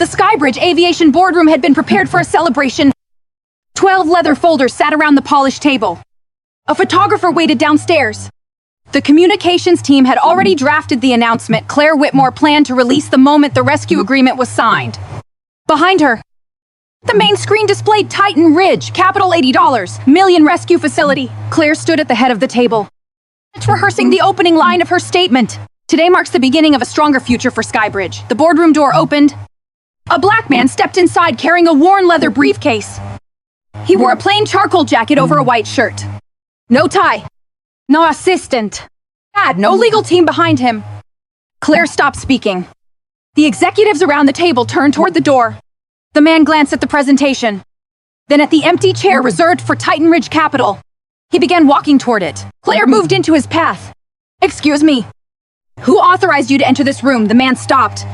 The SkyBridge Aviation boardroom had been prepared for a celebration. 12 leather folders sat around the polished table. A photographer waited downstairs. The communications team had already drafted the announcement Claire Whitmore planned to release the moment the rescue agreement was signed. Behind her, the main screen displayed Titan Ridge, capital $80 million rescue facility. Claire stood at the head of the table, rehearsing the opening line of her statement. Today marks the beginning of a stronger future for SkyBridge. The boardroom door opened. A black man stepped inside carrying a worn leather briefcase. He wore a plain charcoal jacket over a white shirt. No tie. No assistant. Had no legal team behind him. Claire stopped speaking. The executives around the table turned toward the door. The man glanced at the presentation, then at the empty chair reserved for Titan Ridge Capital. He began walking toward it. Claire moved into his path. Excuse me. Who authorized you to enter this room? The man stopped.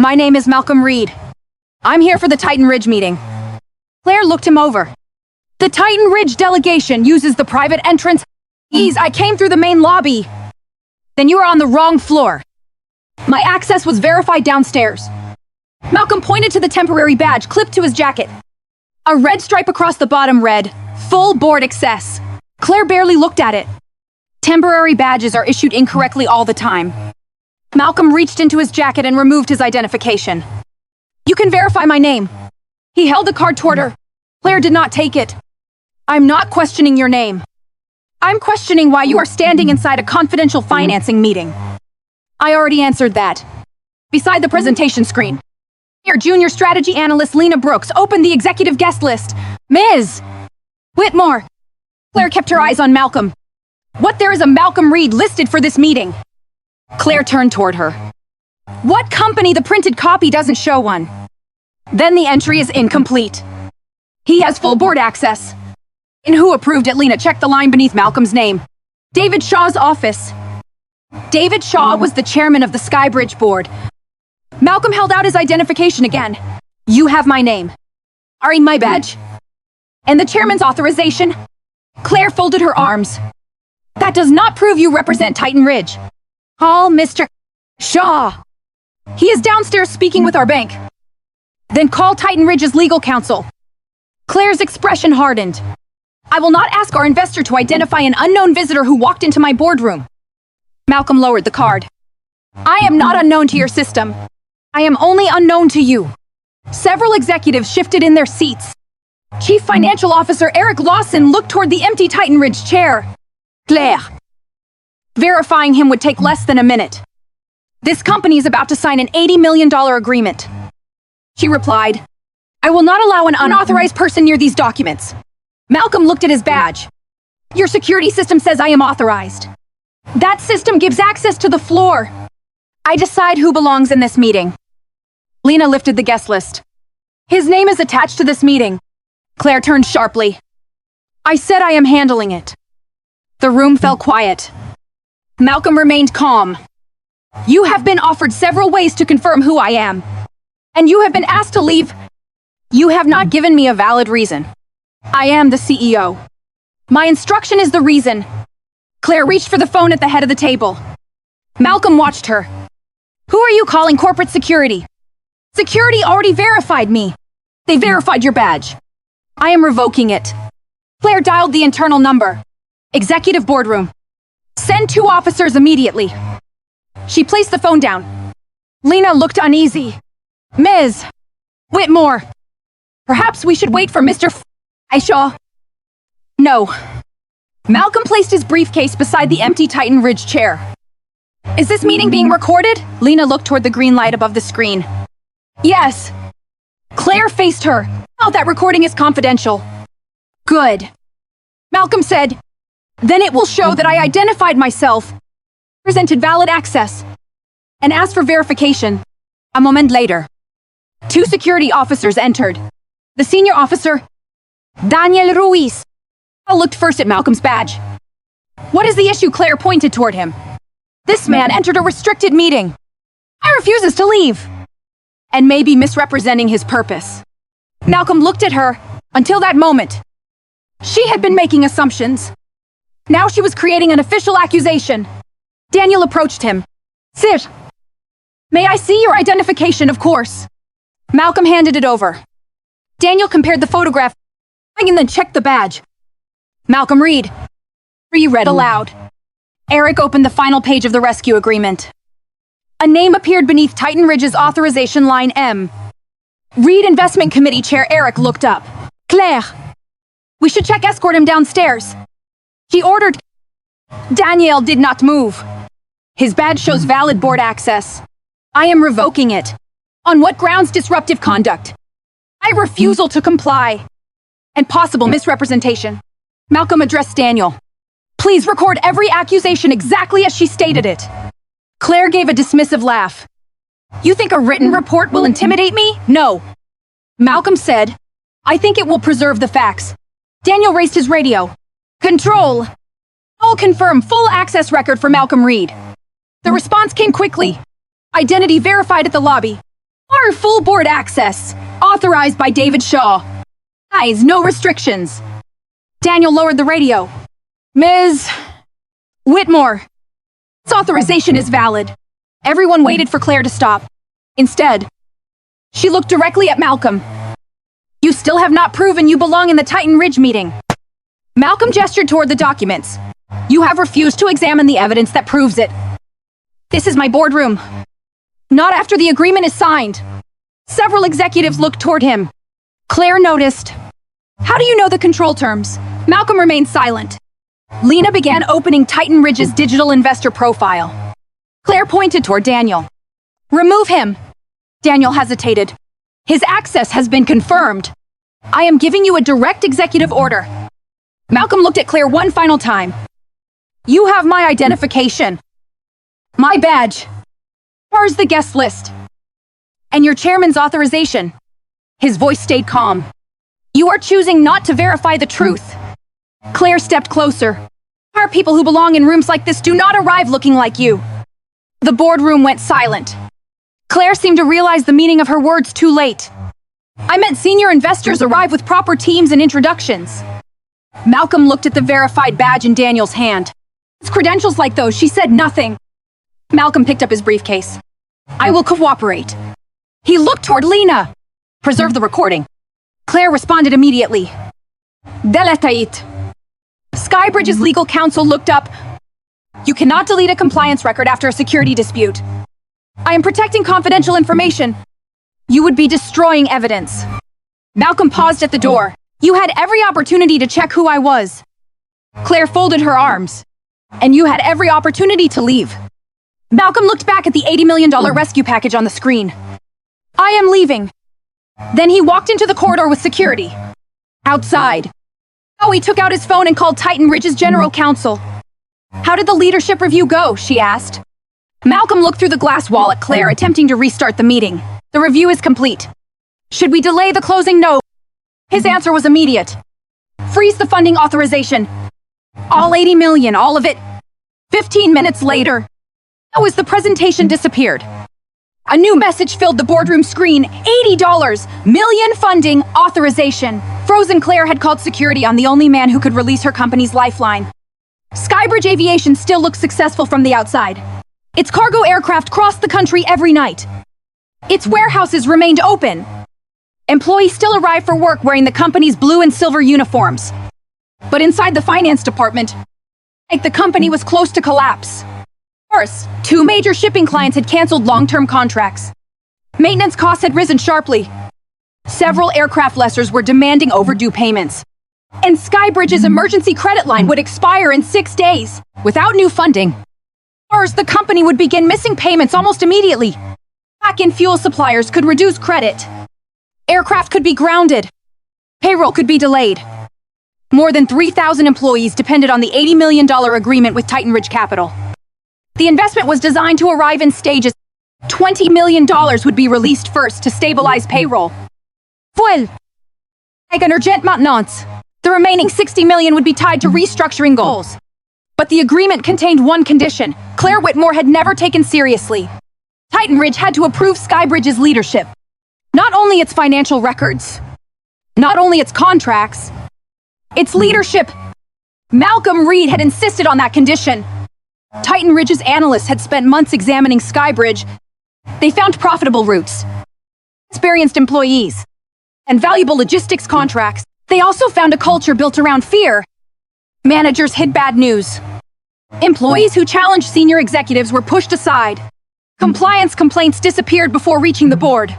My name is Malcolm Reed. I'm here for the Titan Ridge meeting. Claire looked him over. The Titan Ridge delegation uses the private entrance. I came through the main lobby. Then you are on the wrong floor. My access was verified downstairs. Malcolm pointed to the temporary badge clipped to his jacket. A red stripe across the bottom read, "Full board access." Claire barely looked at it. Temporary badges are issued incorrectly all the time. Malcolm reached into his jacket and removed his identification. You can verify my name. He held the card toward her. Claire did not take it. I'm not questioning your name. I'm questioning why you are standing inside a confidential financing meeting. I already answered that. Beside the presentation screen, your junior strategy analyst Lena Brooks opened the executive guest list. Ms. Whitmore. Claire kept her eyes on Malcolm. What, there is a Malcolm Reed listed for this meeting? Claire turned toward her. What company? The printed copy doesn't show one. Then the entry is incomplete. He has full board access. And who approved it? Lena checked the line beneath Malcolm's name. David Shaw's office. David Shaw was the chairman of the SkyBridge board. Malcolm held out his identification again. You have my name. Are my badge? And the chairman's authorization? Claire folded her arms. That does not prove you represent Titan Ridge. Call Mr. Shaw. He is downstairs speaking with our bank. Then call Titan Ridge's legal counsel. Claire's expression hardened. I will not ask our investor to identify an unknown visitor who walked into my boardroom. Malcolm lowered the card. I am not unknown to your system. I am only unknown to you. Several executives shifted in their seats. Chief Financial Officer Eric Lawson looked toward the empty Titan Ridge chair. Claire. Verifying him would take less than a minute. This company is about to sign an $80 million agreement. She replied, I will not allow an unauthorized person near these documents. Malcolm looked at his badge. Your security system says I am authorized. That system gives access to the floor. I decide who belongs in this meeting. Lena lifted the guest list. His name is attached to this meeting. Claire turned sharply. I said I am handling it. The room fell quiet. Malcolm remained calm. You have been offered several ways to confirm who I am. And you have been asked to leave. You have not given me a valid reason. I am the CEO. My instruction is the reason. Claire reached for the phone at the head of the table. Malcolm watched her. Who are you calling corporate security? Security already verified me. They verified your badge. I am revoking it. Claire dialed the internal number. Executive boardroom. Send 2 officers immediately. She placed the phone down. Lena looked uneasy. Ms. Whitmore. Perhaps we should wait for Mr. Shaw. No. Malcolm placed his briefcase beside the empty Titan Ridge chair. Is this meeting being recorded? Lena looked toward the green light above the screen. Yes. Claire faced her. Oh, that recording is confidential. Good. Malcolm said, then it will show that I identified myself, presented valid access, and asked for verification. A moment later, 2 security officers entered. The senior officer, Daniel Ruiz, looked first at Malcolm's badge. What is the issue? Claire pointed toward him. This man entered a restricted meeting. He refuses to leave. And may be misrepresenting his purpose. Malcolm looked at her. Until that moment, she had been making assumptions. Now she was creating an official accusation. Daniel approached him. Sir, may I see your identification? Of course. Malcolm handed it over. Daniel compared the photograph and then checked the badge. Malcolm, read. He read aloud. Eric opened the final page of the rescue agreement. A name appeared beneath Titan Ridge's authorization line M. Reed Investment Committee Chair Eric looked up. Claire, we should escort him downstairs. He ordered. Daniel did not move. His badge shows valid board access. I am revoking it. On what grounds? Disruptive conduct. I refusal to comply. And possible misrepresentation. Malcolm addressed Daniel. Please record every accusation exactly as she stated it. Claire gave a dismissive laugh. You think a written report will intimidate me? No. Malcolm said, I think it will preserve the facts. Daniel raised his radio. Control. I'll confirm full access record for Malcolm Reed. The response came quickly. Identity verified at the lobby. Our full board access. Authorized by David Shaw. Eyes, no restrictions. Daniel lowered the radio. Ms. Whitmore. This authorization is valid. Everyone waited for Claire to stop. Instead, she looked directly at Malcolm. You still have not proven you belong in the Titan Ridge meeting. Malcolm gestured toward the documents. You have refused to examine the evidence that proves it. This is my boardroom. Not after the agreement is signed. Several executives looked toward him. Claire noticed. How do you know the control terms? Malcolm remained silent. Lena began opening Titan Ridge's digital investor profile. Claire pointed toward Daniel. Remove him. Daniel hesitated. His access has been confirmed. I am giving you a direct executive order. Malcolm looked at Claire one final time. You have my identification. My badge. Where's the guest list? And your chairman's authorization. His voice stayed calm. You are choosing not to verify the truth. Claire stepped closer. Our people who belong in rooms like this do not arrive looking like you. The boardroom went silent. Claire seemed to realize the meaning of her words too late. I meant senior investors arrive with proper teams and introductions. Malcolm looked at the verified badge in Daniel's hand. With credentials like those, she said nothing. Malcolm picked up his briefcase. I will cooperate. He looked toward Lena. Preserve the recording. Claire responded immediately. Delete. SkyBridge's legal counsel looked up. You cannot delete a compliance record after a security dispute. I am protecting confidential information. You would be destroying evidence. Malcolm paused at the door. You had every opportunity to check who I was. Claire folded her arms. And you had every opportunity to leave. Malcolm looked back at the $80 million rescue package on the screen. I am leaving. Then he walked into the corridor with security. Outside. Oh, he took out his phone and called Titan Ridge's general counsel. How did the leadership review go? She asked. Malcolm looked through the glass wall at Claire, attempting to restart the meeting. The review is complete. Should we delay the closing? No. His answer was immediate. Freeze the funding authorization. All 80 million, all of it. 15 minutes later, as the presentation disappeared. A new message filled the boardroom screen. $80 million funding authorization. Frozen Claire had called security on the only man who could release her company's lifeline. SkyBridge Aviation still looks successful from the outside. Its cargo aircraft crossed the country every night. Its warehouses remained open. Employees still arrive for work wearing the company's blue and silver uniforms. But inside the finance department, the company was close to collapse. First, 2 major shipping clients had canceled long-term contracts. Maintenance costs had risen sharply. Several aircraft lessors were demanding overdue payments. And SkyBridge's emergency credit line would expire in 6 days. Without new funding, first, the company would begin missing payments almost immediately. Back-end fuel suppliers could reduce credit. Aircraft could be grounded. Payroll could be delayed. More than 3,000 employees depended on the $80 million agreement with Titan Ridge Capital. The investment was designed to arrive in stages. $20 million would be released first to stabilize payroll. Fuel. Like an urgent maintenance. The remaining $60 million would be tied to restructuring goals. But the agreement contained one condition Claire Whitmore had never taken seriously. Titan Ridge had to approve SkyBridge's leadership. Not only its financial records, not only its contracts, its leadership. Malcolm Reed had insisted on that condition. Titan Ridge's analysts had spent months examining SkyBridge. They found profitable routes. experienced employees, and valuable logistics contracts. They also found a culture built around fear. Managers hid bad news. Employees who challenged senior executives were pushed aside. Compliance complaints disappeared before reaching the board.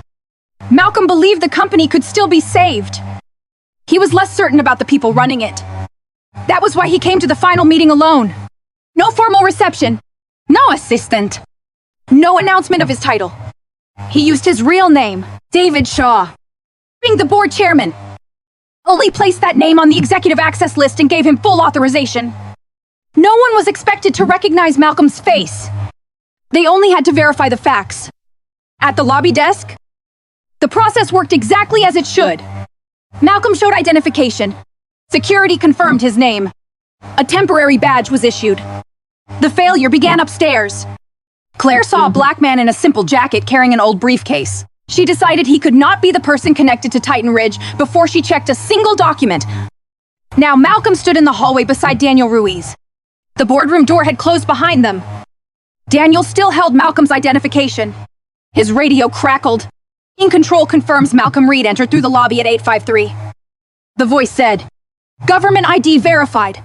Malcolm believed the company could still be saved. He was less certain about the people running it. That was why he came to the final meeting alone. No formal reception. No assistant. No announcement of his title. He used his real name, David Shaw. Being the board chairman. Only placed that name on the executive access list and gave him full authorization. No one was expected to recognize Malcolm's face. They only had to verify the facts. At the lobby desk, the process worked exactly as it should. Malcolm showed identification. Security confirmed his name. A temporary badge was issued. The failure began upstairs. Claire saw a black man in a simple jacket carrying an old briefcase. She decided he could not be the person connected to Titan Ridge before she checked a single document. Now Malcolm stood in the hallway beside Daniel Ruiz. The boardroom door had closed behind them. Daniel still held Malcolm's identification. His radio crackled. In control confirms Malcolm Reed entered through the lobby at 853. The voice said, "Government ID verified.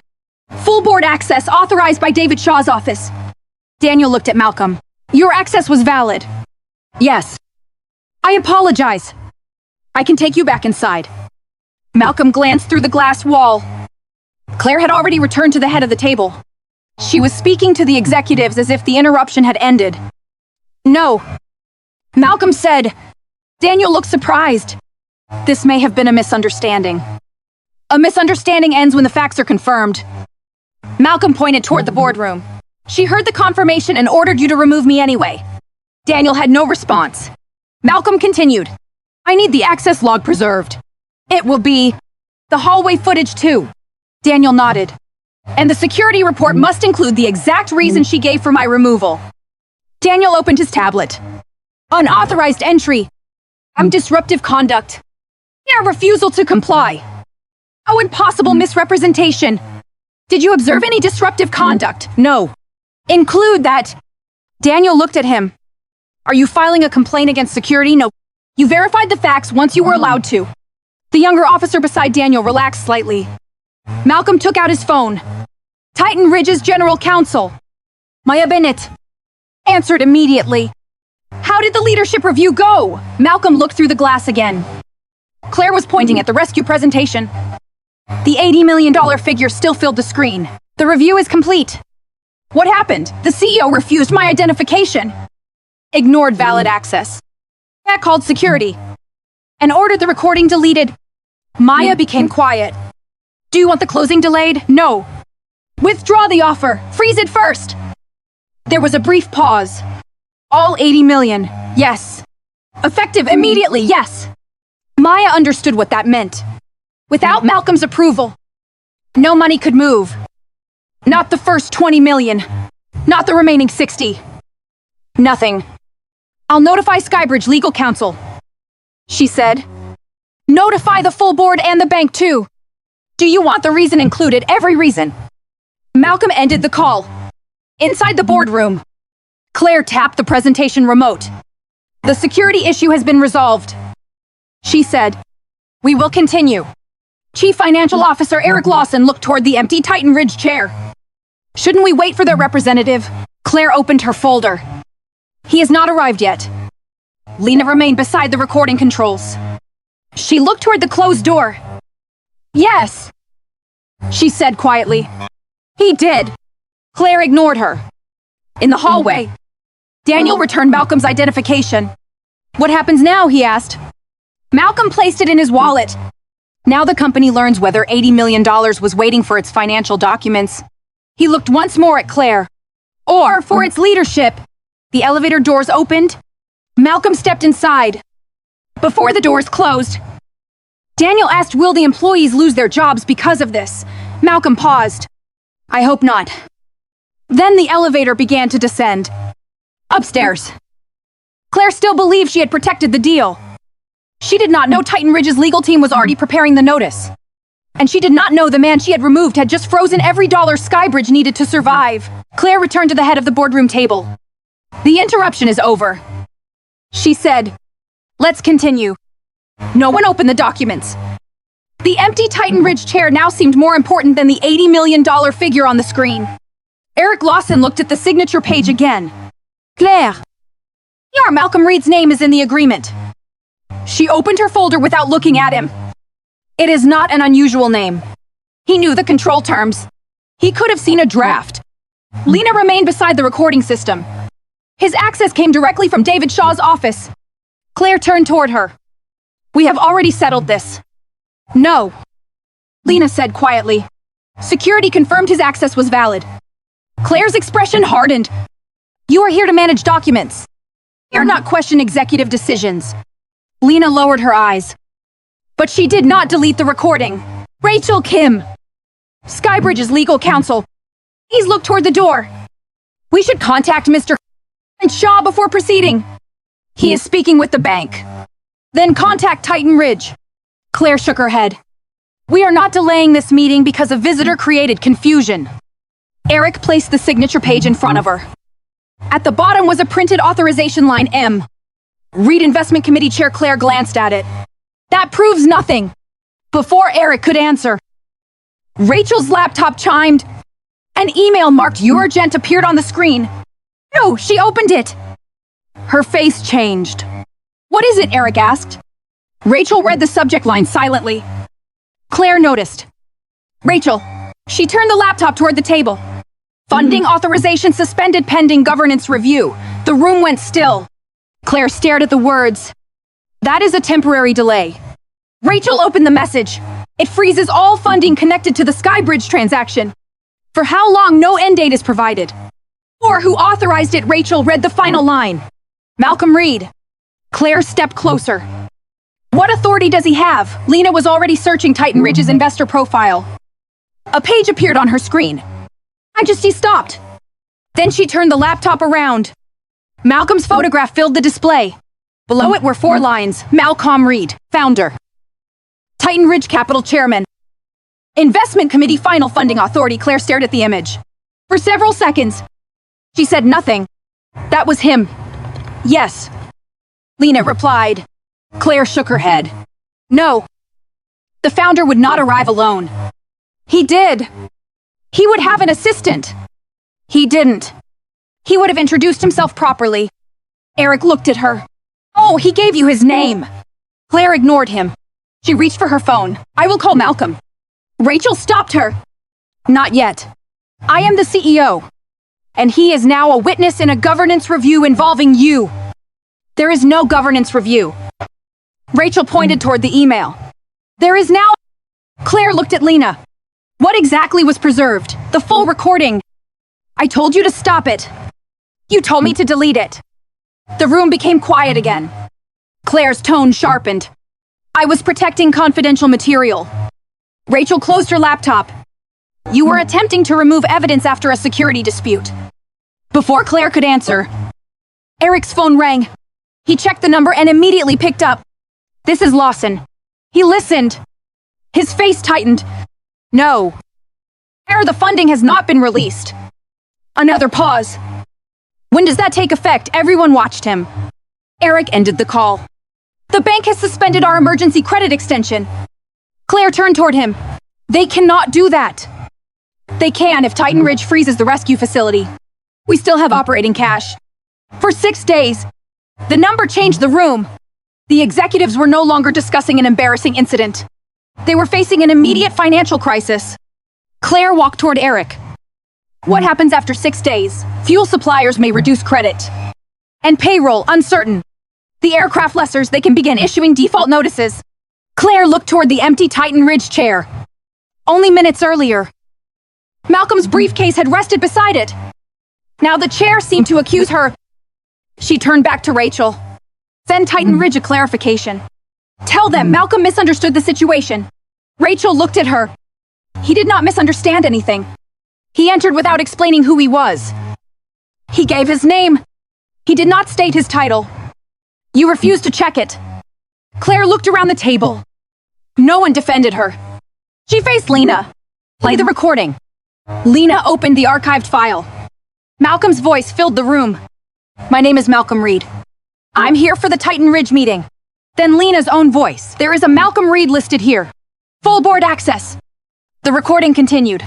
Full board access authorized by David Shaw's office." Daniel looked at Malcolm. "Your access was valid." "Yes." "I apologize. I can take you back inside." Malcolm glanced through the glass wall. Claire had already returned to the head of the table. She was speaking to the executives as if the interruption had ended. "No," Malcolm said. Daniel looked surprised. This may have been a misunderstanding. A misunderstanding ends when the facts are confirmed. Malcolm pointed toward the boardroom. "She heard the confirmation and ordered you to remove me anyway." Daniel had no response. Malcolm continued, "I need the access log preserved. It will be the hallway footage too." Daniel nodded. "And the security report must include the exact reason she gave for my removal." Daniel opened his tablet. "Unauthorized entry. Disruptive conduct. Their refusal to comply. Oh, impossible misrepresentation. Did you observe any disruptive conduct?" "No." "Include that." Daniel looked at him. "Are you filing a complaint against security?" "No." "You verified the facts once you were allowed to." The younger officer beside Daniel relaxed slightly. Malcolm took out his phone. "Titan Ridge's General Counsel, Maya Bennett," answered immediately. "How did the leadership review go?" Malcolm looked through the glass again. Claire was pointing at the rescue presentation. The $80 million figure still filled the screen. "The review is complete." "What happened?" "The CEO refused my identification." "Ignored valid access." "That called security." "And ordered the recording deleted." Maya became quiet. "Do you want the closing delayed?" "No." "Withdraw the offer. Freeze it first." There was a brief pause. "All 80 million. Yes." "Effective immediately. Yes." Maya understood what that meant. Without Malcolm's approval, no money could move. Not the first 20 million. Not the remaining 60. Nothing. "I'll notify SkyBridge legal counsel," she said. "Notify the full board and the bank too." "Do you want the reason included?" "Every reason." Malcolm ended the call. Inside the boardroom, Claire tapped the presentation remote. "The security issue has been resolved," she said. "We will continue." Chief Financial Officer Eric Lawson looked toward the empty Titan Ridge chair. "Shouldn't we wait for their representative?" Claire opened her folder. "He has not arrived yet." Lena remained beside the recording controls. She looked toward the closed door. "Yes," she said quietly. "He did." Claire ignored her. In the hallway, Daniel returned Malcolm's identification. "What happens now?" he asked. Malcolm placed it in his wallet. Now the company learns whether $80 million was waiting for its financial documents. He looked once more at Claire. Or for its leadership. The elevator doors opened. Malcolm stepped inside. Before the doors closed, Daniel asked, "Will the employees lose their jobs because of this?" Malcolm paused. "I hope not." Then the elevator began to descend. Upstairs. Claire still believed she had protected the deal. She did not know Titan Ridge's legal team was already preparing the notice. And she did not know the man she had removed had just frozen every dollar SkyBridge needed to survive. Claire returned to the head of the boardroom table. "The interruption is over," she said. Let's continue. No one opened the documents. The empty Titan Ridge chair now seemed more important than the $80 million figure on the screen. Eric Lawson looked at the signature page again. Claire. Here, Malcolm Reed's name is in the agreement. She opened her folder without looking at him. It is not an unusual name. He knew the control terms. He could have seen a draft. Lena remained beside the recording system. His access came directly from David Shaw's office. Claire turned toward her. We have already settled this. No, Lena said quietly. Security confirmed his access was valid. Claire's expression hardened. You are here to manage documents. You're not question executive decisions. Lena lowered her eyes. But she did not delete the recording. Rachel Kim, SkyBridge's legal counsel. Please look toward the door. We should contact Mr. Shaw before proceeding. He is speaking with the bank. Then contact Titan Ridge. Claire shook her head. We are not delaying this meeting because a visitor created confusion. Eric placed the signature page in front of her. At the bottom was a printed authorization line M. Reed Investment Committee Chair Claire glanced at it. That proves nothing. Before Eric could answer, Rachel's laptop chimed. An email marked Urgent appeared on the screen. No, she opened it. Her face changed. What is it? Eric asked. Rachel read the subject line silently. Claire noticed. Rachel. She turned the laptop toward the table. Funding authorization suspended pending governance review. The room went still. Claire stared at the words. That is a temporary delay. Rachel opened the message. It freezes all funding connected to the SkyBridge transaction. For how long, no end date is provided. Or who authorized it? Rachel read the final line. Malcolm Reed. Claire stepped closer. What authority does he have? Lena was already searching Titan Ridge's investor profile. A page appeared on her screen. Majesty stopped. Then she turned the laptop around. Malcolm's photograph filled the display. Below it were 4 lines. Malcolm Reed, founder. Titan Ridge Capital Chairman. Investment Committee Final Funding Authority. Claire stared at the image. For several seconds, she said nothing. That was him. Yes. Lena replied. Claire shook her head. No. The founder would not arrive alone. He did. He would have an assistant. He didn't. He would have introduced himself properly. Eric looked at her. Oh, he gave you his name. Claire ignored him. She reached for her phone. I will call Malcolm. Rachel stopped her. Not yet. I am the CEO. And he is now a witness in a governance review involving you. There is no governance review. Rachel pointed toward the email. There is now... Claire looked at Lena. What exactly was preserved? The full recording. I told you to stop it. You told me to delete it. The room became quiet again. Claire's tone sharpened. I was protecting confidential material. Rachel closed her laptop. You were attempting to remove evidence after a security dispute. Before Claire could answer, Eric's phone rang. He checked the number and immediately picked up. This is Lawson. He listened. His face tightened. No. The funding has not been released. Another pause. When does that take effect? Everyone watched him. Eric ended the call. The bank has suspended our emergency credit extension. Claire turned toward him. They cannot do that. They can if Titan Ridge freezes the rescue facility. We still have operating cash. For 6 days. The number changed the room. The executives were no longer discussing an embarrassing incident. They were facing an immediate financial crisis. Claire walked toward Eric. What happens after 6 days? Fuel suppliers may reduce credit. And payroll uncertain. The aircraft lessors, they can begin issuing default notices. Claire looked toward the empty Titan Ridge chair. Only minutes earlier, Malcolm's briefcase had rested beside it. Now the chair seemed to accuse her. She turned back to Rachel. Send Titan Ridge a clarification. Tell them Malcolm misunderstood the situation. Rachel looked at her. He did not misunderstand anything. He entered without explaining who he was. He gave his name. He did not state his title. You refused to check it. Claire looked around the table. No one defended her. She faced Lena. Play the recording. Lena opened the archived file. Malcolm's voice filled the room. My name is Malcolm Reed. I'm here for the Titan Ridge meeting. Then Lena's own voice. There is a Malcolm Reed listed here. Full board access. The recording continued.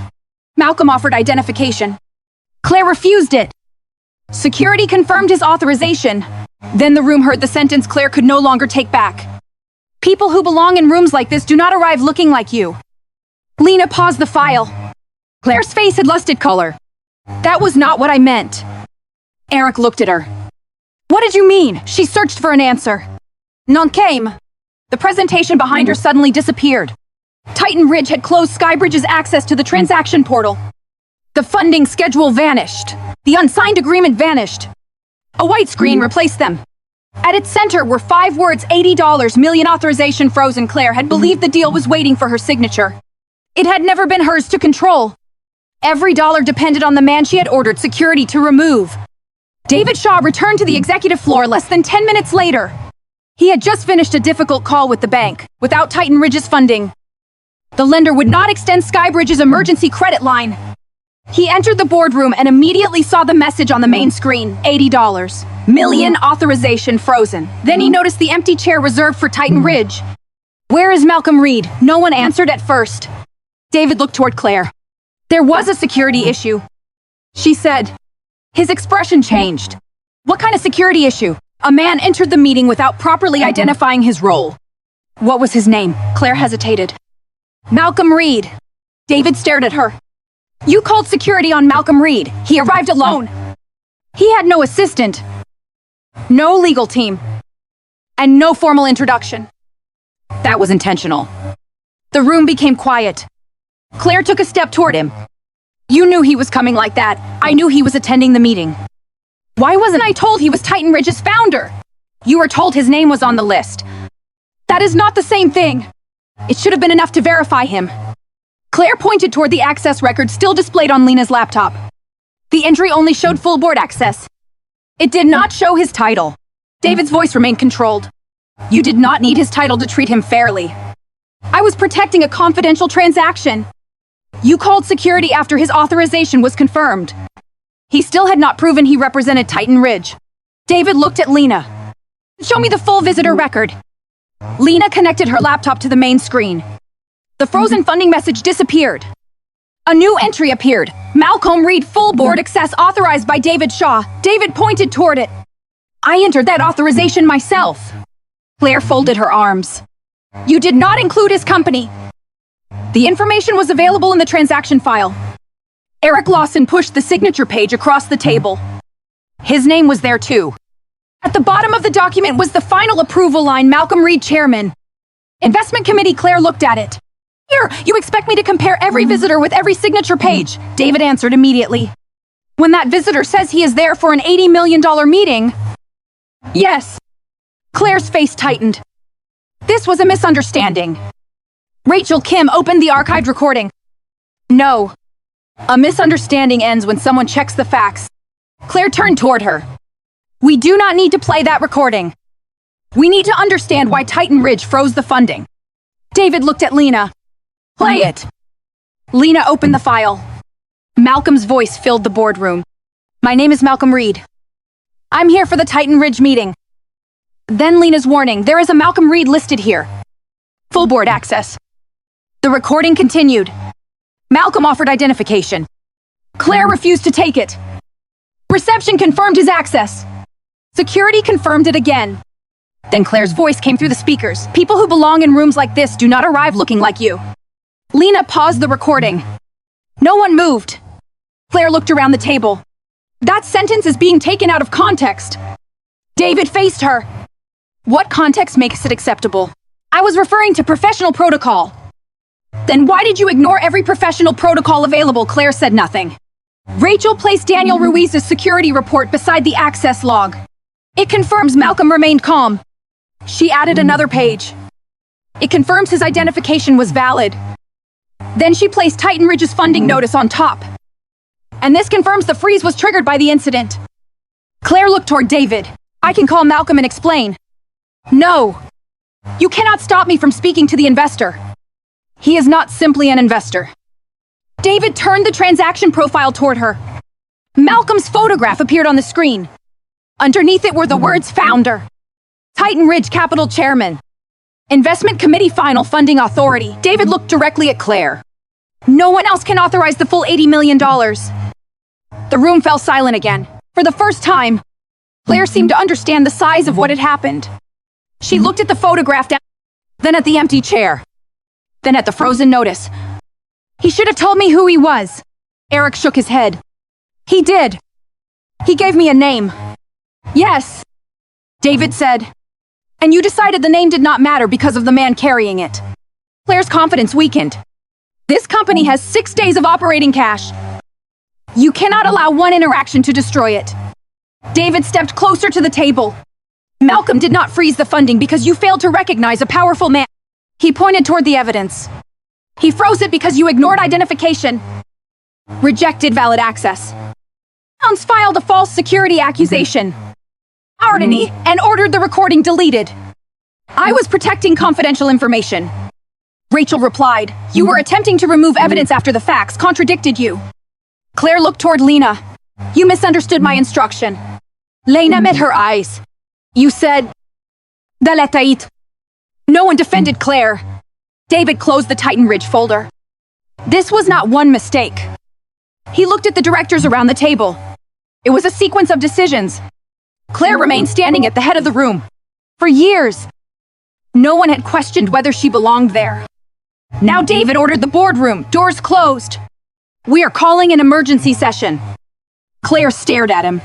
Malcolm offered identification. Claire refused it. Security confirmed his authorization. Then the room heard the sentence Claire could no longer take back. People who belong in rooms like this do not arrive looking like you. Lena paused the file. Claire's face had lusted color. That was not what I meant. Eric looked at her. What did you mean? She searched for an answer. None came. The presentation behind her suddenly disappeared. Titan Ridge had closed SkyBridge's access to the transaction portal. The funding schedule vanished. The unsigned agreement vanished. A white screen replaced them. At its center were 5 words, $80 million authorization frozen. Claire had believed the deal was waiting for her signature. It had never been hers to control. Every dollar depended on the man she had ordered security to remove. David Shaw returned to the executive floor less than 10 minutes later. He had just finished a difficult call with the bank. Without Titan Ridge's funding, the lender would not extend SkyBridge's emergency credit line. He entered the boardroom and immediately saw the message on the main screen, $80 million authorization frozen. Then he noticed the empty chair reserved for Titan Ridge. Where is Malcolm Reed? No one answered at first. David looked toward Claire. There was a security issue, she said. His expression changed. What kind of security issue? A man entered the meeting without properly identifying his role. What was his name? Claire hesitated. Malcolm Reed. David stared at her. You called security on Malcolm Reed. He arrived alone. He had no assistant, no legal team, and no formal introduction. That was intentional. The room became quiet. Claire took a step toward him. You knew he was coming like that. I knew he was attending the meeting. Why wasn't I told he was Titan Ridge's founder? You were told his name was on the list. That is not the same thing. It should have been enough to verify him. Claire pointed toward the access record still displayed on Lena's laptop. The entry only showed full board access. It did not show his title. David's voice remained controlled. You did not need his title to treat him fairly. I was protecting a confidential transaction. You called security after his authorization was confirmed. He still had not proven he represented Titan Ridge. David looked at Lena. Show me the full visitor record. Lena connected her laptop to the main screen. The frozen funding message disappeared. A new entry appeared. Malcolm Reed full board access authorized by David Shaw. David pointed toward it. I entered that authorization myself. Claire folded her arms. You did not include his company. The information was available in the transaction file. Eric Lawson pushed the signature page across the table. His name was there too. At the bottom of the document was the final approval line, Malcolm Reed, chairman. Investment committee. Claire looked at it. Here, you expect me to compare every visitor with every signature page? David answered immediately. When that visitor says he is there for an $80 million meeting. Yes. Claire's face tightened. This was a misunderstanding. Rachel Kim opened the archived recording. No. A misunderstanding ends when someone checks the facts. Claire turned toward her. We do not need to play that recording. We need to understand why Titan Ridge froze the funding. David looked at Lena. Play it. Lena opened the file. Malcolm's voice filled the boardroom. My name is Malcolm Reed. I'm here for the Titan Ridge meeting. Then Lena's warning. There is a Malcolm Reed listed here. Full board access. The recording continued. Malcolm offered identification. Claire refused to take it. Reception confirmed his access. Security confirmed it again. Then Claire's voice came through the speakers. People who belong in rooms like this do not arrive looking like you. Lena paused the recording. No one moved. Claire looked around the table. That sentence is being taken out of context. David faced her. What context makes it acceptable? I was referring to professional protocol. Then why did you ignore every professional protocol available? Claire said nothing. Rachel placed Daniel Ruiz's security report beside the access log. It confirms Malcolm remained calm. She added another page. It confirms his identification was valid. Then she placed Titan Ridge's funding notice on top. And this confirms the freeze was triggered by the incident. Claire looked toward David. I can call Malcolm and explain. No. You cannot stop me from speaking to the investor. He is not simply an investor. David turned the transaction profile toward her. Malcolm's photograph appeared on the screen. Underneath it were the words founder. Titan Ridge Capital Chairman. Investment Committee Final Funding Authority. David looked directly at Claire. No one else can authorize the full $80 million. The room fell silent again. For the first time, Claire seemed to understand the size of what had happened. She looked at the photograph, then at the empty chair, then at the frozen notice. He should have told me who he was. Eric shook his head. He did. He gave me a name. Yes, David said. And you decided the name did not matter because of the man carrying it. Claire's confidence weakened. This company has 6 days of operating cash. You cannot allow one interaction to destroy it. David stepped closer to the table. Malcolm did not freeze the funding because you failed to recognize a powerful man. He pointed toward the evidence. He froze it because you ignored identification, rejected valid access, filed a false security accusation, and ordered the recording deleted. I was protecting confidential information. Rachel replied, you were attempting to remove evidence after the facts contradicted you. Claire looked toward Lena. You misunderstood my instruction. Lena met her eyes. You said, Dalatait. No one defended Claire. David closed the Titan Ridge folder. This was not one mistake. He looked at the directors around the table. It was a sequence of decisions. Claire remained standing at the head of the room. For years, no one had questioned whether she belonged there. Now David ordered the boardroom, doors closed. We are calling an emergency session. Claire stared at him.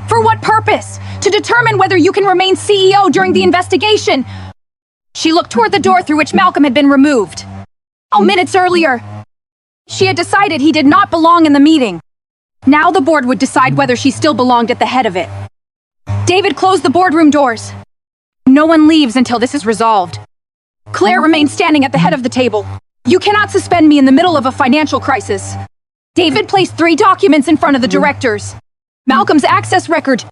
For what purpose? To determine whether you can remain CEO during the investigation. She looked toward the door through which Malcolm had been removed. Minutes earlier, she had decided he did not belong in the meeting. Now the board would decide whether she still belonged at the head of it. David closed the boardroom doors. No one leaves until this is resolved. Claire remained standing at the head of the table. You cannot suspend me in the middle of a financial crisis. David placed 3 documents in front of the directors. Malcolm's access record,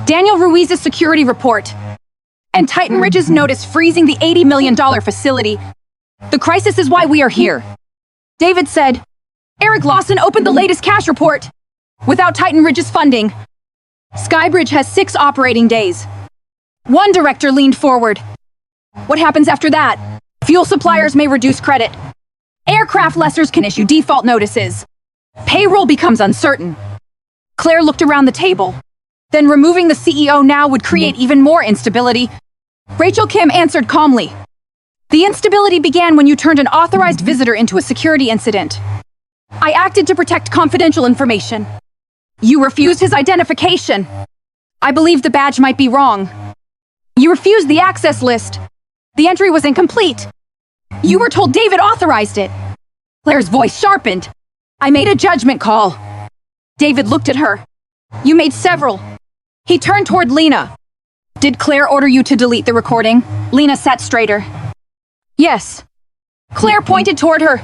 Daniel Ruiz's security report, and Titan Ridge's notice freezing the $80 million facility. The crisis is why we are here. David said, Eric Lawson opened the latest cash report. Without Titan Ridge's funding, SkyBridge has 6 operating days. One director leaned forward. What happens after that? Fuel suppliers may reduce credit. Aircraft lessors can issue default notices. Payroll becomes uncertain. Claire looked around the table. Then removing the CEO now would create even more instability. Rachel Kim answered calmly. The instability began when you turned an authorized visitor into a security incident. I acted to protect confidential information. You refused his identification. I believed the badge might be wrong. You refused the access list. The entry was incomplete. You were told David authorized it. Claire's voice sharpened. I made a judgment call. David looked at her. You made several. He turned toward Lena. Did Claire order you to delete the recording? Lena sat straighter. Yes. Claire pointed toward her.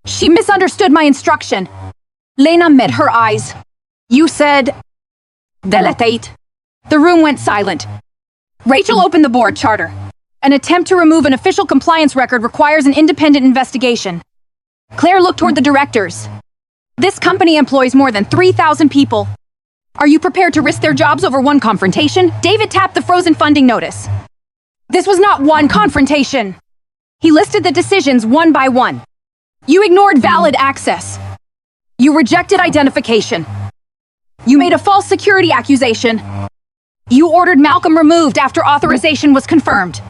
She misunderstood my instruction. Lena met her eyes. You said, Delatate. The room went silent. Rachel opened the board charter. An attempt to remove an official compliance record requires an independent investigation. Claire looked toward the directors. This company employs more than 3,000 people. Are you prepared to risk their jobs over one confrontation? David tapped the frozen funding notice. This was not one confrontation. He listed the decisions one by one. You ignored valid access. You rejected identification. You made a false security accusation. You ordered Malcolm removed after authorization was confirmed.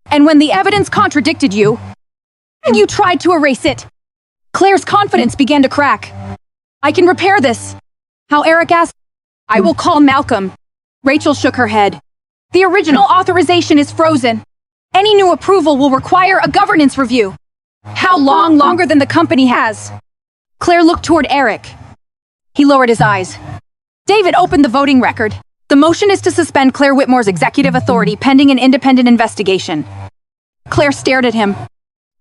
And when the evidence contradicted you, you tried to erase it. Claire's confidence began to crack. I can repair this. How Eric asked, I will call Malcolm. Rachel shook her head. The original authorization is frozen. Any new approval will require a governance review. How long? Longer than the company has. Claire looked toward Eric. He lowered his eyes. David opened the voting record. The motion is to suspend Claire Whitmore's executive authority pending an independent investigation. Claire stared at him.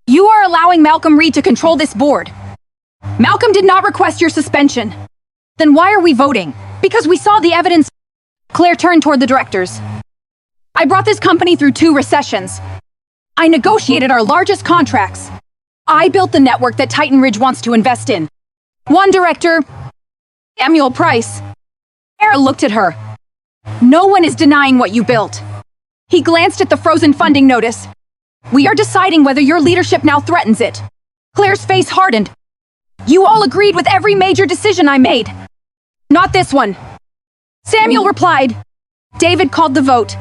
You are allowing Malcolm Reed to control this board. Malcolm did not request your suspension. Then why are we voting? Because we saw the evidence. Claire turned toward the directors. I brought this company through 2 recessions. I negotiated our largest contracts. I built the network that Titan Ridge wants to invest in. One director, Samuel Price. Era looked at her. No one is denying what you built. He glanced at the frozen funding notice. We are deciding whether your leadership now threatens it. Claire's face hardened. You all agreed with every major decision I made. Not this one. Samuel replied. David called the vote.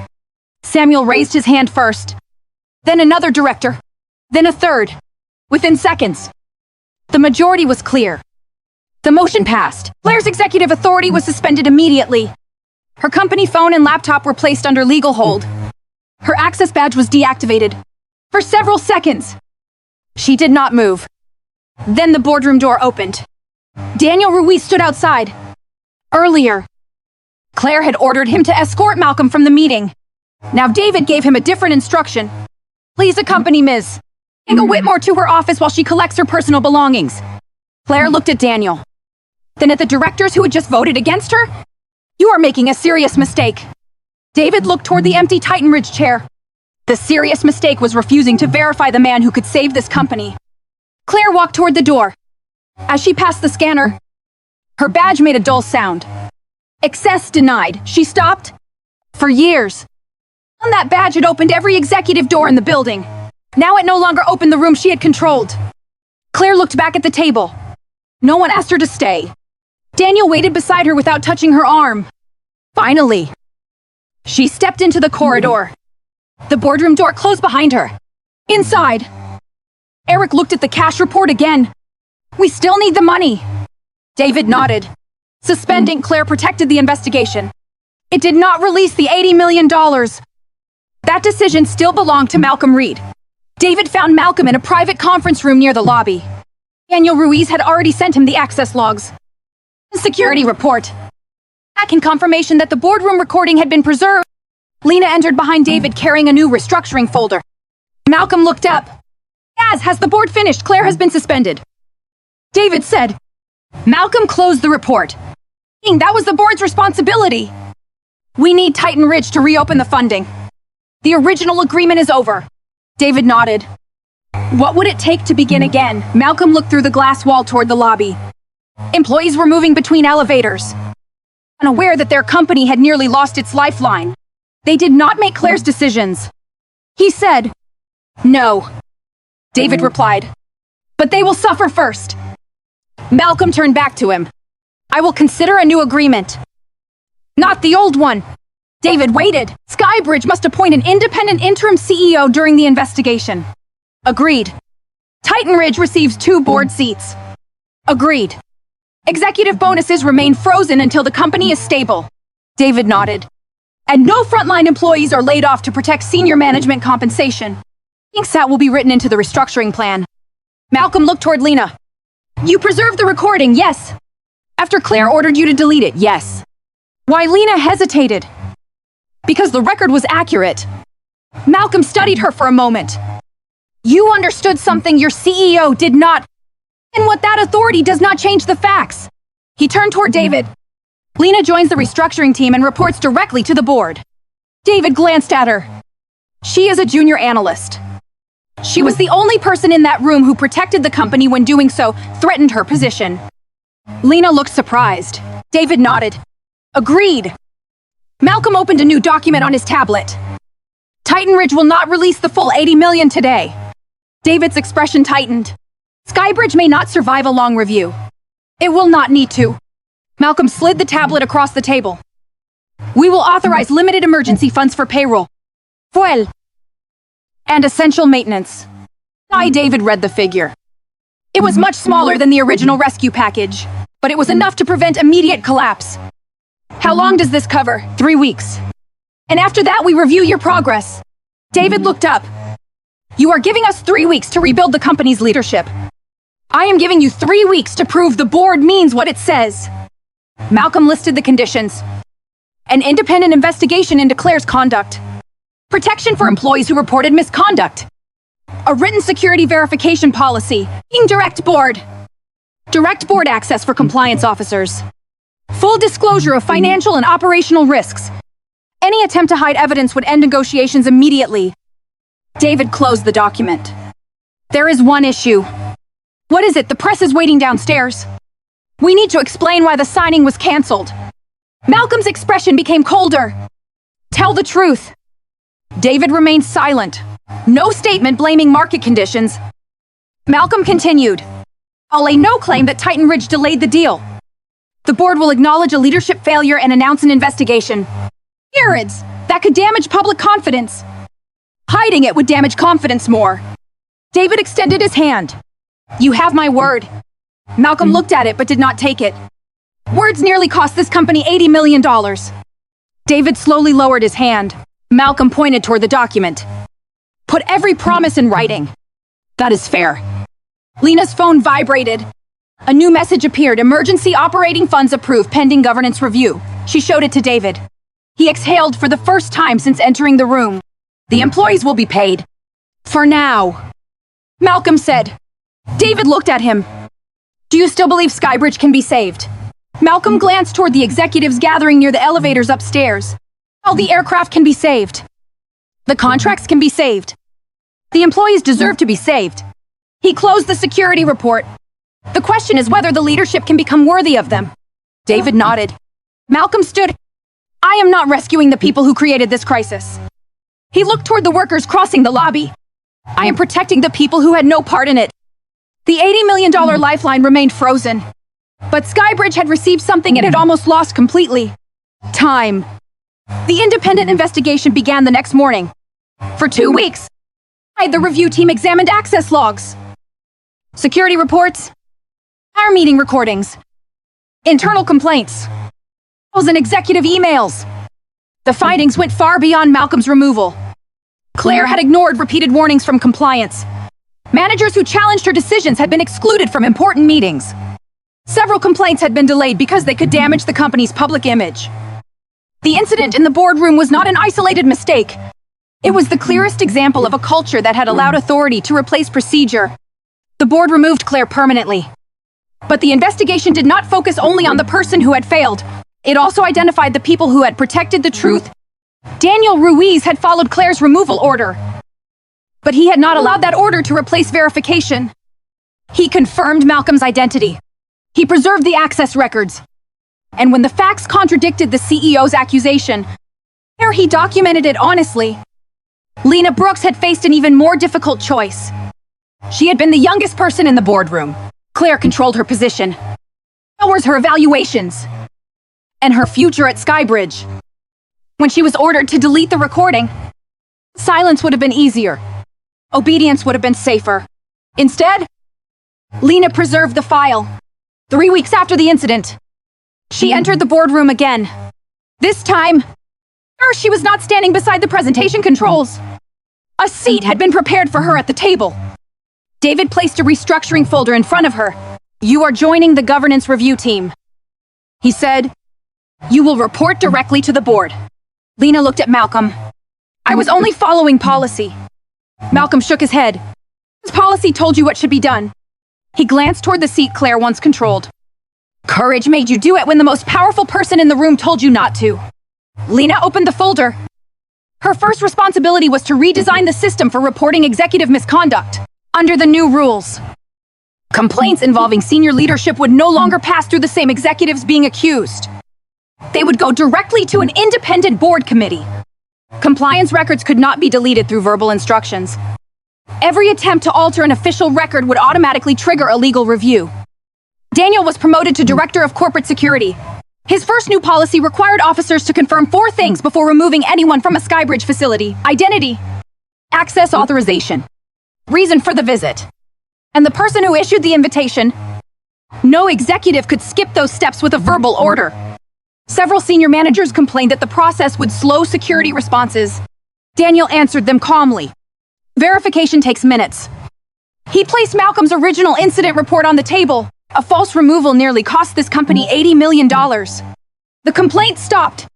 Samuel raised his hand first. Then another director. Then a third. Within seconds. The majority was clear. The motion passed. Claire's executive authority was suspended immediately. Her company phone and laptop were placed under legal hold. Her access badge was deactivated. For several seconds. She did not move. Then the boardroom door opened. Daniel Ruiz stood outside. Earlier, Claire had ordered him to escort Malcolm from the meeting. Now David gave him a different instruction. Please accompany Ms. Whitmore to her office while she collects her personal belongings. Claire looked at Daniel. Then at the directors who had just voted against her. You are making a serious mistake. David looked toward the empty Titan Ridge chair. The serious mistake was refusing to verify the man who could save this company. Claire walked toward the door. As she passed the scanner, her badge made a dull sound. Access denied. She stopped. For years. And that badge had opened every executive door in the building. Now it no longer opened the room she had controlled. Claire looked back at the table. No one asked her to stay. Daniel waited beside her without touching her arm. Finally, she stepped into the corridor. The boardroom door closed behind her. Inside, Eric looked at the cash report again. We still need the money. David nodded. Suspending Claire protected the investigation. It did not release the $80 million. That decision still belonged to Malcolm Reed. David found Malcolm in a private conference room near the lobby. Daniel Ruiz had already sent him the access logs. Security report. Back in confirmation that the boardroom recording had been preserved. Lena entered behind David carrying a new restructuring folder. Malcolm looked up. Has the board finished? Claire has been suspended. David said. Malcolm closed the report. That was the board's responsibility. We need Titan Ridge to reopen the funding. The original agreement is over. David nodded. What would it take to begin again? Malcolm looked through the glass wall toward the lobby. Employees were moving between elevators. Unaware that their company had nearly lost its lifeline. They did not make Claire's decisions. He said, no. David replied, but they will suffer first. Malcolm turned back to him. I will consider a new agreement. Not the old one. David waited. SkyBridge must appoint an independent interim CEO during the investigation. Agreed. Titan Ridge receives 2 board seats. Agreed. Executive bonuses remain frozen until the company is stable. David nodded. And no frontline employees are laid off to protect senior management compensation. That will be written into the restructuring plan. Malcolm looked toward Lena. You preserved the recording, yes. After Claire ordered you to delete it, yes. Why Lena hesitated? Because the record was accurate. Malcolm studied her for a moment. You understood something your CEO did not. And what that authority does not change the facts. He turned toward David. Lena joins the restructuring team and reports directly to the board. David glanced at her. She is a junior analyst. She was the only person in that room who protected the company when doing so threatened her position. Lena looked surprised. David nodded. Agreed. Malcolm opened a new document on his tablet. Titan Ridge will not release the full $80 million today. David's expression tightened. SkyBridge may not survive a long review. It will not need to. Malcolm slid the tablet across the table. We will authorize limited emergency funds for payroll, fuel, and essential maintenance. David read the figure. It was much smaller than the original rescue package, but it was enough to prevent immediate collapse. How long does this cover? 3 weeks. And after that we review your progress. David looked up. You are giving us 3 weeks to rebuild the company's leadership. I am giving you 3 weeks to prove the board means what it says. Malcolm listed the conditions. An independent investigation into Claire's conduct. Protection for employees who reported misconduct. A written security verification policy. Direct board access for compliance officers. Full disclosure of financial and operational risks. Any attempt to hide evidence would end negotiations immediately. David closed the document. There is one issue. What is it? The press is waiting downstairs. We need to explain why the signing was canceled. Malcolm's expression became colder. Tell the truth. David remained silent. No statement blaming market conditions. Malcolm continued. I'll lay no claim that Titan Ridge delayed the deal. The board will acknowledge a leadership failure and announce an investigation. Errors that could damage public confidence. Hiding it would damage confidence more. David extended his hand. You have my word. Malcolm looked at it but did not take it. Words nearly cost this company $80 million. David slowly lowered his hand. Malcolm pointed toward the document. Put every promise in writing. That is fair. Lena's phone vibrated. A new message appeared. Emergency operating funds approved pending governance review. She showed it to David. He exhaled for the first time since entering the room. The employees will be paid. For now. Malcolm said. David looked at him. Do you still believe SkyBridge can be saved? Malcolm glanced toward the executives gathering near the elevators upstairs. All the aircraft can be saved. The contracts can be saved. The employees deserve to be saved. He closed the security report. The question is whether the leadership can become worthy of them. David nodded. Malcolm stood. I am not rescuing the people who created this crisis. He looked toward the workers crossing the lobby. I am protecting the people who had no part in it. The $80 million lifeline remained frozen. But SkyBridge had received something it had almost lost completely. Time. The independent investigation began the next morning. For 2 weeks, the review team examined access logs, security reports, our meeting recordings, internal complaints, and executive emails. The findings went far beyond Malcolm's removal. Claire had ignored repeated warnings from compliance. Managers who challenged her decisions had been excluded from important meetings. Several complaints had been delayed because they could damage the company's public image. The incident in the boardroom was not an isolated mistake. It was the clearest example of a culture that had allowed authority to replace procedure. The board removed Claire permanently. But the investigation did not focus only on the person who had failed. It also identified the people who had protected the truth. Daniel Ruiz had followed Claire's removal order. But he had not allowed that order to replace verification. He confirmed Malcolm's identity. He preserved the access records. And when the facts contradicted the CEO's accusation, he documented it honestly. Lena Brooks had faced an even more difficult choice. She had been the youngest person in the boardroom. Claire controlled her position. So was her evaluations. And her future at SkyBridge. When she was ordered to delete the recording, silence would have been easier. Obedience would have been safer. Instead, Lena preserved the file. 3 weeks after the incident, she entered the boardroom again. This time, she was not standing beside the presentation controls. A seat had been prepared for her at the table. David placed a restructuring folder in front of her. You are joining the governance review team. He said, you will report directly to the board. Lena looked at Malcolm. I was only following policy. Malcolm shook his head. His policy told you what should be done. He glanced toward the seat Claire once controlled. Courage made you do it when the most powerful person in the room told you not to. Lena opened the folder. Her first responsibility was to redesign the system for reporting executive misconduct under the new rules. Complaints involving senior leadership would no longer pass through the same executives being accused. They would go directly to an independent board committee. Compliance records could not be deleted through verbal instructions. Every attempt to alter an official record would automatically trigger a legal review. Daniel was promoted to Director of Corporate Security. His first new policy required officers to confirm 4 things before removing anyone from a SkyBridge facility: identity, access authorization, reason for the visit, and the person who issued the invitation. No executive could skip those steps with a verbal order. Several senior managers complained that the process would slow security responses. Daniel answered them calmly. Verification takes minutes. He placed Malcolm's original incident report on the table. A false removal nearly cost this company $80 million. The complaint stopped.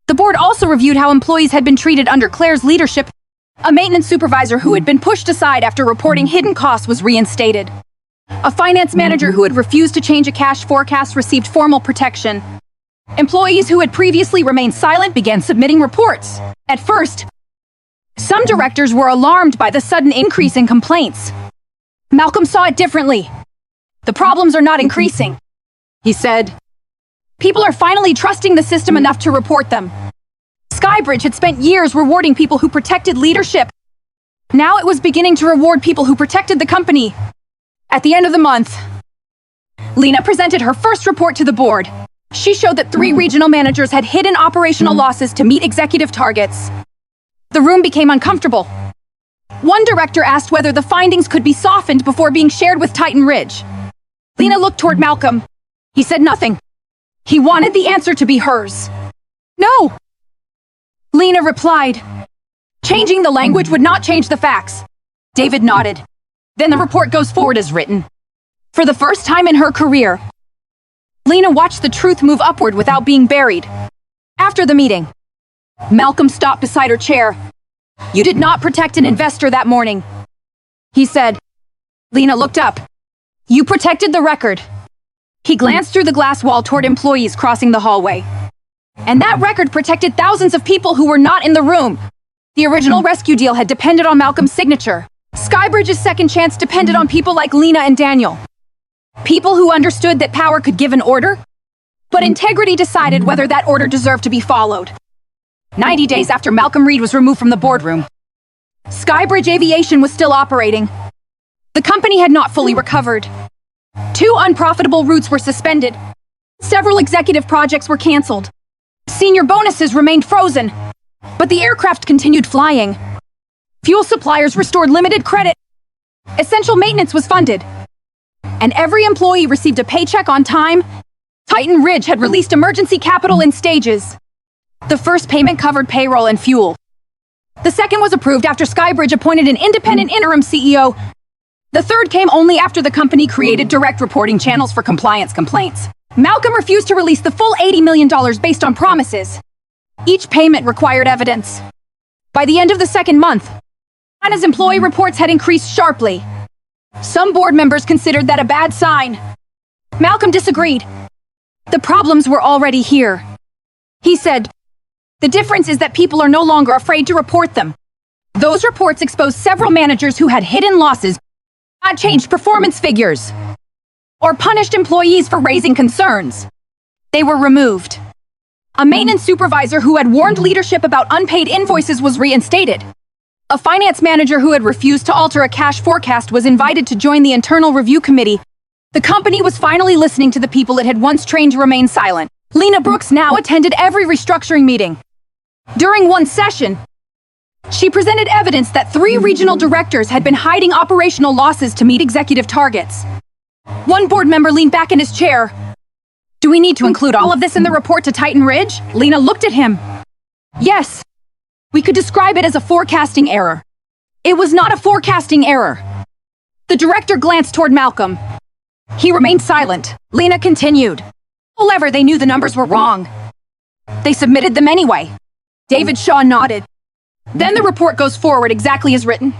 The board also reviewed how employees had been treated under Claire's leadership. A maintenance supervisor who had been pushed aside after reporting hidden costs was reinstated. A finance manager who had refused to change a cash forecast received formal protection. Employees who had previously remained silent began submitting reports. At first, some directors were alarmed by the sudden increase in complaints. Malcolm saw it differently. The problems are not increasing, he said. People are finally trusting the system enough to report them. SkyBridge SkyBridge had spent years rewarding people who protected leadership. Now it was beginning to reward people who protected the company. At the end of the month, Lena presented her first report to the board. She showed that 3 regional managers had hidden operational losses to meet executive targets. The room became uncomfortable. One director asked whether the findings could be softened before being shared with Titan Ridge. Lena looked toward Malcolm. He said nothing. He wanted the answer to be hers. No! Lena replied. Changing the language would not change the facts. David nodded. Then the report goes forward as written. For the first time in her career, Lena watched the truth move upward without being buried. After the meeting, Malcolm stopped beside her chair. You did not protect an investor that morning, he said. Lena looked up. You protected the record. He glanced through the glass wall toward employees crossing the hallway. And that record protected thousands of people who were not in the room. The original rescue deal had depended on Malcolm's signature. SkyBridge's second chance depended on people like Lena and Daniel. People who understood that power could give an order, but integrity decided whether that order deserved to be followed. 90 days after Malcolm Reed was removed from the boardroom, SkyBridge Aviation was still operating. The company had not fully recovered. 2 unprofitable routes were suspended. Several executive projects were canceled. Senior bonuses remained frozen, but the aircraft continued flying. Fuel suppliers restored limited credit. Essential maintenance was funded. And every employee received a paycheck on time. Titan Ridge had released emergency capital in stages. The first payment covered payroll and fuel. The second was approved after SkyBridge appointed an independent interim CEO. The third came only after the company created direct reporting channels for compliance complaints. Malcolm refused to release the full $80 million based on promises. Each payment required evidence. By the end of the second month, China's employee reports had increased sharply. Some board members considered that a bad sign. Malcolm disagreed. The problems were already here. He said, the difference is that people are no longer afraid to report them. Those reports exposed several managers who had hidden losses, not changed performance figures, or punished employees for raising concerns. They were removed. A maintenance supervisor who had warned leadership about unpaid invoices was reinstated. A finance manager who had refused to alter a cash forecast was invited to join the internal review committee. The company was finally listening to the people it had once trained to remain silent. Lena Brooks now attended every restructuring meeting. During one session, she presented evidence that 3 regional directors had been hiding operational losses to meet executive targets. One board member leaned back in his chair. Do we need to include all of this in the report to Titan Ridge? Lena looked at him. Yes. We could describe it as a forecasting error. It was not a forecasting error. The director glanced toward Malcolm. He remained silent. Lena continued. However, they knew the numbers were wrong. They submitted them anyway. David Shaw nodded. Then the report goes forward exactly as written.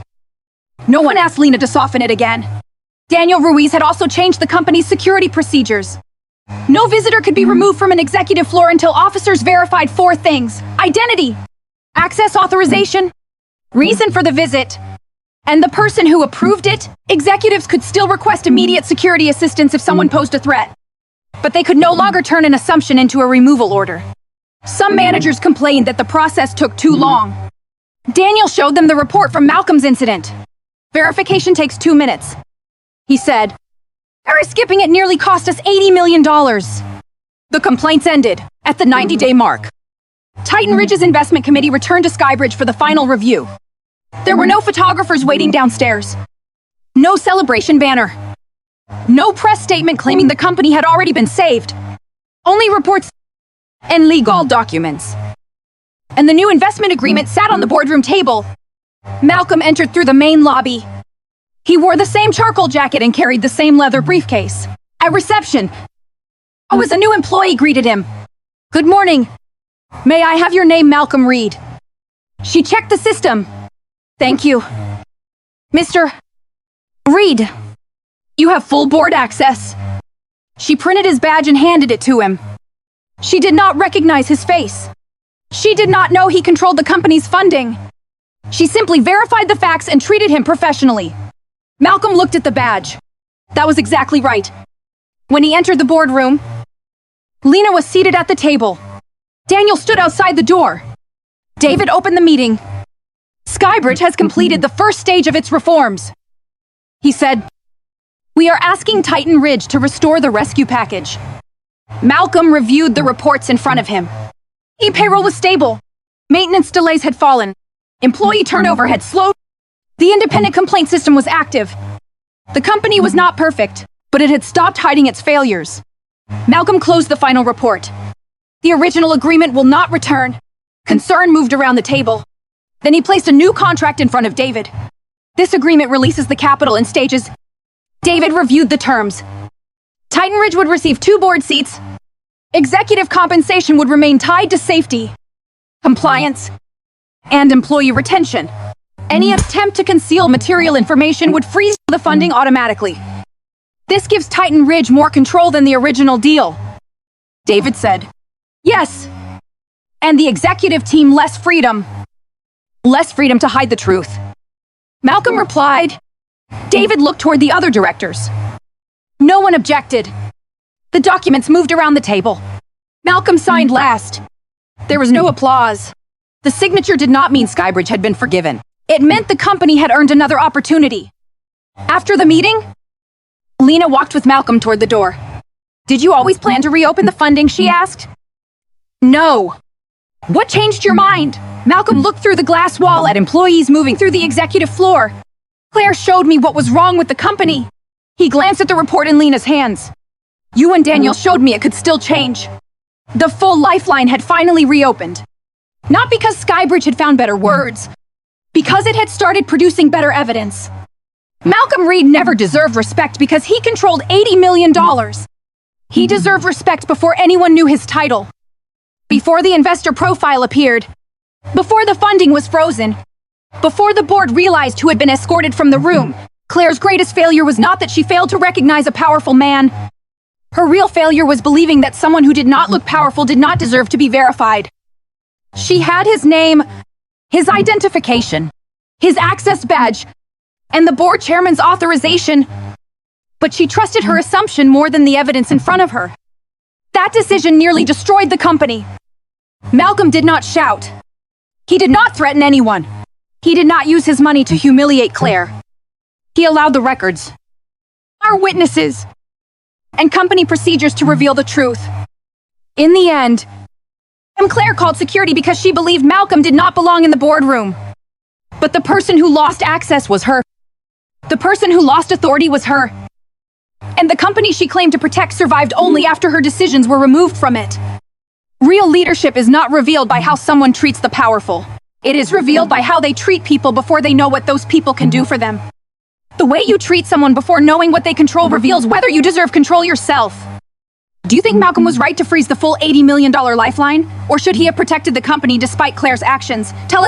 No one asked Lena to soften it again. Daniel Ruiz had also changed the company's security procedures. No visitor could be removed from an executive floor until officers verified 4 things: identity, access authorization, reason for the visit, and the person who approved it. Executives could still request immediate security assistance if someone posed a threat, but they could no longer turn an assumption into a removal order. Some managers complained that the process took too long. Daniel showed them the report from Malcolm's incident. Verification takes 2 minutes, he said. Error skipping it nearly cost us $80 million. The complaints ended at the 90-day mark. Titan Ridge's investment committee returned to SkyBridge for the final review. There were no photographers waiting downstairs. No celebration banner. No press statement claiming the company had already been saved. Only reports and legal documents. And the new investment agreement sat on the boardroom table. Malcolm entered through the main lobby. He wore the same charcoal jacket and carried the same leather briefcase. At reception, a new employee greeted him. Good morning. May I have your name, Malcolm Reed? She checked the system. Thank you. Mr. Reed, you have full board access. She printed his badge and handed it to him. She did not recognize his face. She did not know he controlled the company's funding. She simply verified the facts and treated him professionally. Malcolm looked at the badge. That was exactly right. When he entered the boardroom, Lena was seated at the table. Daniel stood outside the door. David opened the meeting. SkyBridge has completed the first stage of its reforms. He said, "We are asking Titan Ridge to restore the rescue package." Malcolm reviewed the reports in front of him. E-payroll was stable. Maintenance delays had fallen. Employee turnover had slowed. The independent complaint system was active. The company was not perfect, but it had stopped hiding its failures. Malcolm closed the final report. The original agreement will not return. Concern moved around the table. Then he placed a new contract in front of David. This agreement releases the capital in stages. David reviewed the terms. Titan Ridge would receive 2 board seats. Executive compensation would remain tied to safety, compliance, and employee retention. Any attempt to conceal material information would freeze the funding automatically. This gives Titan Ridge more control than the original deal. David said, "Yes." And the executive team less freedom. Less freedom to hide the truth. Malcolm replied. David looked toward the other directors. No one objected. The documents moved around the table. Malcolm signed last. There was no applause. The signature did not mean SkyBridge had been forgiven. It meant the company had earned another opportunity. After the meeting, Lena walked with Malcolm toward the door. "Did you always plan to reopen the funding?" she asked. "No." "What changed your mind?" Malcolm looked through the glass wall at employees moving through the executive floor. "Claire showed me what was wrong with the company." He glanced at the report in Lena's hands. "You and Daniel showed me it could still change." The full lifeline had finally reopened. Not because SkyBridge had found better words, because it had started producing better evidence. Malcolm Reed never deserved respect because he controlled $80 million. He deserved respect before anyone knew his title. Before the investor profile appeared. Before the funding was frozen. Before the board realized who had been escorted from the room. Claire's greatest failure was not that she failed to recognize a powerful man. Her real failure was believing that someone who did not look powerful did not deserve to be verified. She had his name, his identification, his access badge, and the board chairman's authorization, but she trusted her assumption more than the evidence in front of her. That decision nearly destroyed the company. Malcolm did not shout. He did not threaten anyone. He did not use his money to humiliate Claire. He allowed the records, our witnesses, and company procedures to reveal the truth. In the end, Claire called security because she believed Malcolm did not belong in the boardroom. But the person who lost access was her. The person who lost authority was her. And the company she claimed to protect survived only after her decisions were removed from it. Real leadership is not revealed by how someone treats the powerful. It is revealed by how they treat people before they know what those people can do for them. The way you treat someone before knowing what they control reveals whether you deserve control yourself. Do you think Malcolm was right to freeze the full $80 million lifeline? Or should he have protected the company despite Claire's actions? Tell us